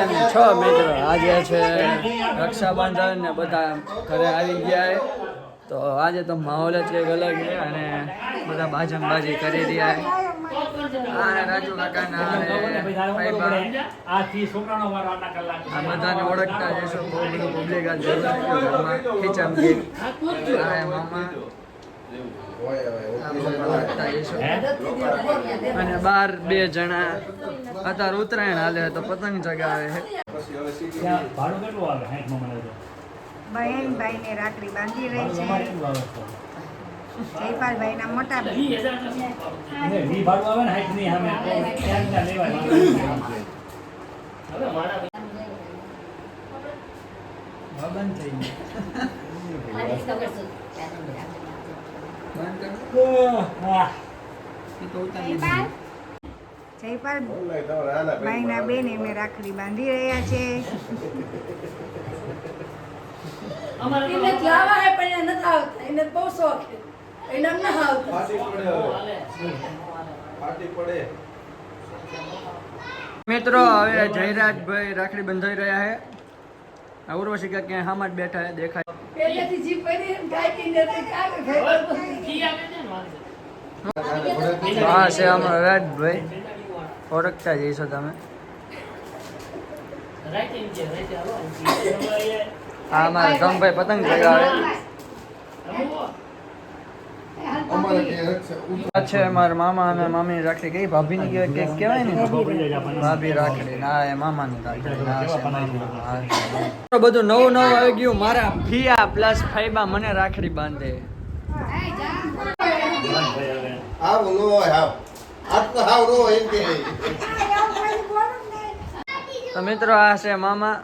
છ મિત્રો આજે છે રક્ષાબંધન ને બધા ઘરે આવી ગયા તો આજે તો માહોલ જ કંઈક અલગ છે અને બધા બાજી કરી રહ્યા અને રાજુ કાકાના આ બધાને ઓળખતા જશો બહુ બધું પબ્લિક આ ખીચમ મામા અને 12 જણા અત્યારે ઉત્તરાયણ હાલે તો પતંગ ચગાવે છે. બહેન ભાઈને રાખડી બાંધી રહી છે. જયપાલભાઈ ના મોટા જયપાલભાઈ ના બેન એમને રાખડી બાંધી રહ્યા છે. મિત્રો હવે જયરાજભાઈ રાખડી બંધાઈ રહ્યા છે. ઉર્વશી ક્યાં હામાં જ બેઠા છે દેખાય. હા છે અમારા રાજભાઈ ઓળખતા જઈશો તમે. હા અમારા ગમભાઈ પતંગ ચગાવે છે. મારા મામા અને મામીની રાખડી કઈ ભાભીની કહેવાય ને ભાભી રાખડી ના એ મામાની રાખડી. બધું નવું આવી ગયું. મારા ફિયા પ્લસ ફાઈબા મને રાખડી બાંધે. તો મિત્રો આ છે મામા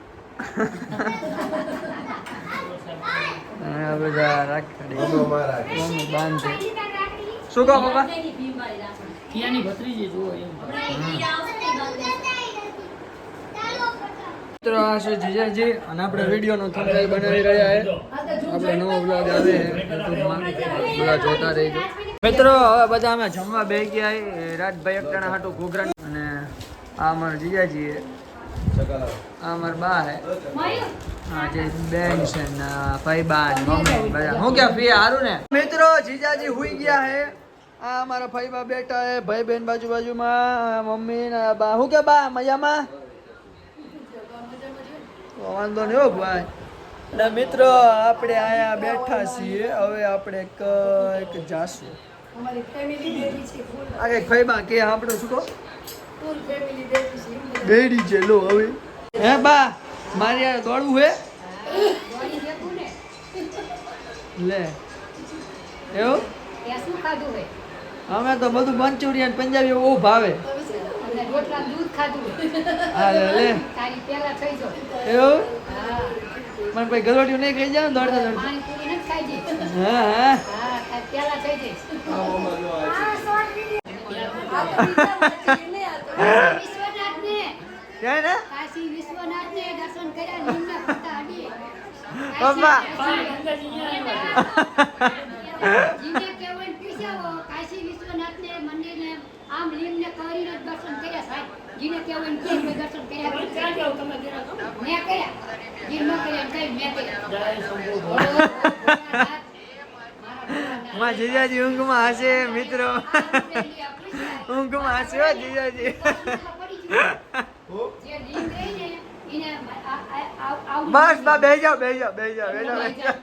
બધા રાખડી બાંધે. શું કહો પપ્પા? મિત્રો આ છે જીજાજી અને આપણે વિડીયોનો થંબનેલ બનાવી રહ્યા છે. આપણે નવો બ્લોગ આવે બધા જોતા રહીજો. મિત્રો હવે બધા અમે જમવા બેસી ગયા. રાજભાઈ એકટાણા હાટું ઘૂઘરા અને આ અમારા જીજાજી આ અમારા બા હે. હા જે બેન છે ને ફઈબા ને મમ્મી બધા. હું ક્યાં ફી હારું ને મિત્રો જીજાજી હુઈ ગયા હે. આ અમારા ફઈબા બેઠા હે. ભાઈ બેન બાજુમાં મમ્મી ને બા. હું કે બા મજામાં? વાંધો નહીં હો ભાઈ. અને મિત્રો આપણે આયા બેઠા છીએ. હવે આપણે કઈક જાશું. આ કઈક ફઈબા કે આપણું શું કહો બેડી છે લો હવે. હે બા મારી યાર દોડવું હે લે એવું. અમે તો બધું મંચુરિયન પંજાબી બહુ ભાવે. હા લે લે એવું. પણ ભાઈ ગલોડિયું નહીં ખાઈ જાવ દોડતા દોડતા. હા હા ક્યાં ને પપ્પા જીજાજી ઊંઘમાં હશે મિત્રો. ઊંઘમાં હશે જીજાજી. બસ બા બેસી જાઓ બેસી જાઓ બેસી જાઓ બેસી જાઓ.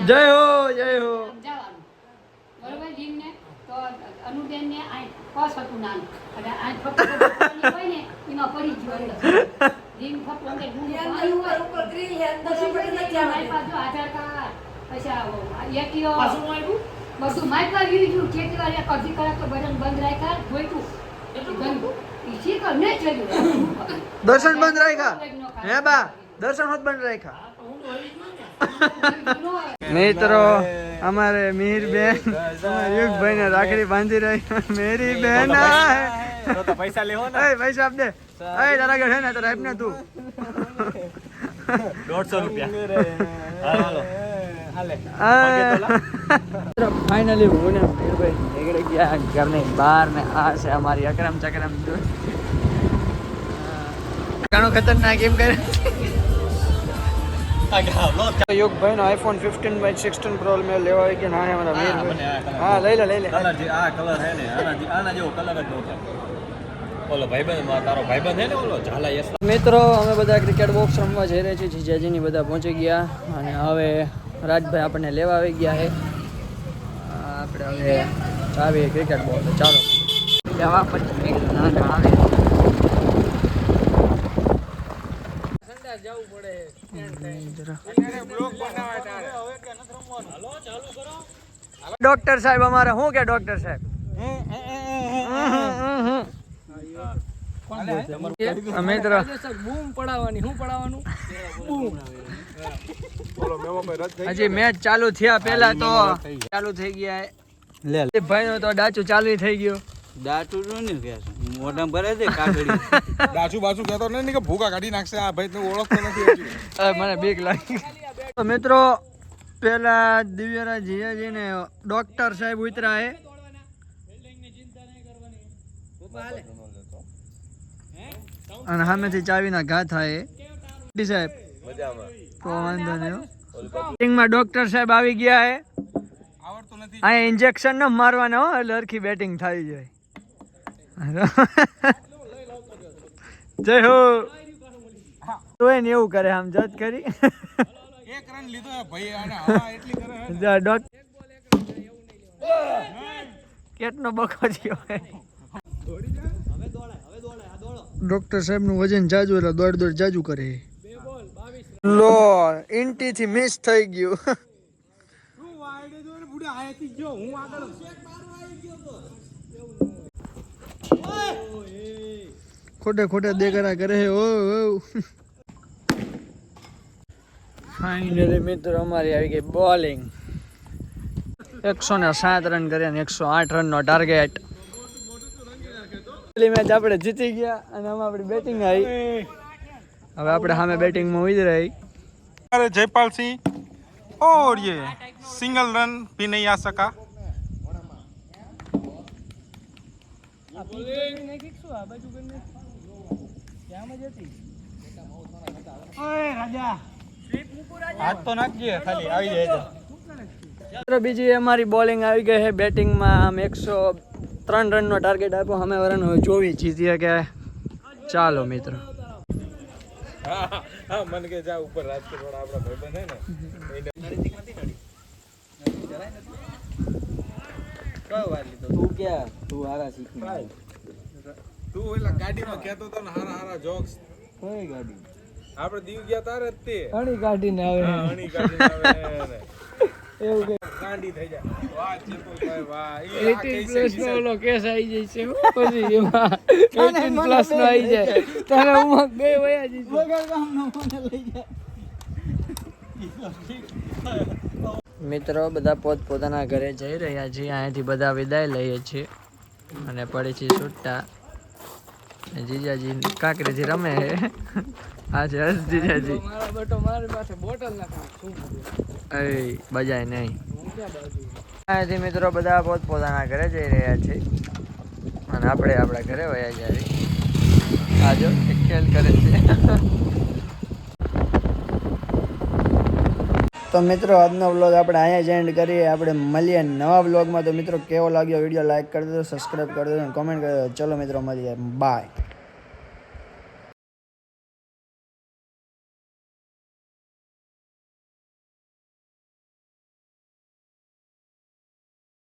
જય હો જય હો. અનુબેન ને પસ હતું નાનું હોય ને એમાં પડી ગયું લીમ ફટ અંદર આધાર કાર્ડ પછી બધું માઇક પર ગયું. ખેતી વાળી અડધી કલાક તો બટન બંધ રાખ્યા જોઈતું દર્શન બંધ રાખ્યા હે બા. દર્શન હોત બંધ રાખ્યા. મિત્રો અમારે મીર બેન યુગભાઈ ને રાખડી બાંધી રહી. મેરી બેન તો પૈસા લેવો ને. પૈસા આપ દે. તારા ઘરે ને તારા આપ ને તું ફાઇનલી હું ને વીરભાઈ નીકળી ગયા ઘરની બહાર ને આ છે અમારી અકરમ ચકરમ ઘણો ખતરનાક એમ કરે યુગભાઈ નો આઈફોન 15/16 પ્રો મેં લેવા આવી ગયા ના અમારા વીરભાઈ હા લઈ લે કલર જે આ કલર હે ને આના જેવો કલર જ નહોતો ઓલો ભાઈબંધ તારો ભાઈબંધ હે ને ઓલો ઝાલા યસ મિત્રો અમે બધા ક્રિકેટ બોક્સ રમવા જઈ રહ્યા છીએ જીજાજીની બધા પહોંચી ગયા અને હવે રાજભાઈ આપણને લેવા આવી ગયા છે આપણે હવે ચાવીએ ક્રિકેટ બોલ ચાલો લેવા પછી આવે જવું પડે ડોક્ટર સાહેબ અમારે શું કે ડોક્ટર સાહેબ મિત્રો હજી મેચ ચાલુ થયા પેલા તો ચાલુ થઈ ગયા ભાઈ નો તો ડાચું ચાલુ થઈ ગયું દાટુ ને કે મોઢા ભરે છે કાકડી ડાચુ બાચુ કહેતો નહીં કે ભૂકા કાઢી નાખશે આ ભાઈ તું ઓળખતો નથી મને બીક લાગી તો મિત્રો પેલા દિવ્યરાજ જીજાજી ને ડોક્ટર સાહેબ ઉતરા હે અને સામેથી ચાવીના ઘા થાય સાહેબ તો વાંધો નહીં માં ડોક્ટર સાહેબ આવી ગયા હે આ ઇન્જેક્શન ન મારવાના હો એટલે હરખી બેટિંગ થઈ જાય જય હો તોય ને એવું કરે આમ જજ કરી એક રન લીધો ભાઈ અને હવા એટલી કરે કેટલો બકો થયો ડોક્ટર સાહેબ નું વજન જાજુ એટલે દોડ જાજુ કરે લો ઇન્ટી થી મિસ થઈ ગયું ખોટે દેખરા કરે ઓ ફાઇનલી મિત્રો અમારી આવી ગઈ બોલિંગ 107 રન કર્યા ને 108 રન નો ટાર્ગેટ પેલી મેચ આપણે જીતી ગયા અને આમાં આપણી બેટિંગ આવી હવે આપણે સામે બેટિંગમાં ઉતરી રહી अरे जयपाल सिंह और ये सिंगल रन भी नहीं आ सका હાથ તો નાખજે ખાલી આવી જાય બીજી અમારી બોલિંગ આવી ગઈ છે બેટિંગમાં આમ 103 રનનો ટાર્ગેટ આપ્યો અમે વરણ 24 જીતીએ કે ચાલો મિત્રો હા મને કે જા ઉપર રાજકોટ વાળા આપણા ભાઈબંધ હે ને તું ક્યાં તું હારા શીખી તું ઓલા ગાડીમાં કહેતો તો ને હારા જોક્સ કઈ ગાડી આપણે દીવ ગયા તારે જ તે હણી કાઢીને આવે હણી કાઢીને આવે ને એવું કે ગાંડી થઈ જાય વાહ ચેતુભાઈ વાહ 18 પ્લસ નો ઓલો કેસ આવી જાય છે પછી એમાં 18 પ્લસ નો આવી જાય તારે ઉમક બે વયા જઈ વગર કામ નો મને લઈ જાય મિત્રો બધા પોતપોતાના ઘરે જઈ રહ્યા છીએ અહીંયાથી બધા વિદાય લઈએ છીએ અને પડે છે છૂટા જીજાજી કાંકરીથી રમે છે આ છે હર્ષ જીજાજી મારા બેટો મારી પાસે બોટલ નાખો એ બજાય નહીં અહીંયાથી મિત્રો બધા પોતપોતાના ઘરે જઈ રહ્યા છે અને આપણે આપણા ઘરે વયા જાય આ જો એક ખેલ કરે છે તો મિત્રો આજનો વ્લોગ આપણે અહીંયા જ એન્ડ કરીએ આપણે મળીએ નવા વ્લોગમાં તો મિત્રો કેવો લાગ્યો વિડીયો લાઈક કરી દેજો સબસ્ક્રાઈબ કરી દેજો અને કોમેન્ટ કરી દેજો ચલો મિત્રો મળીએ બાય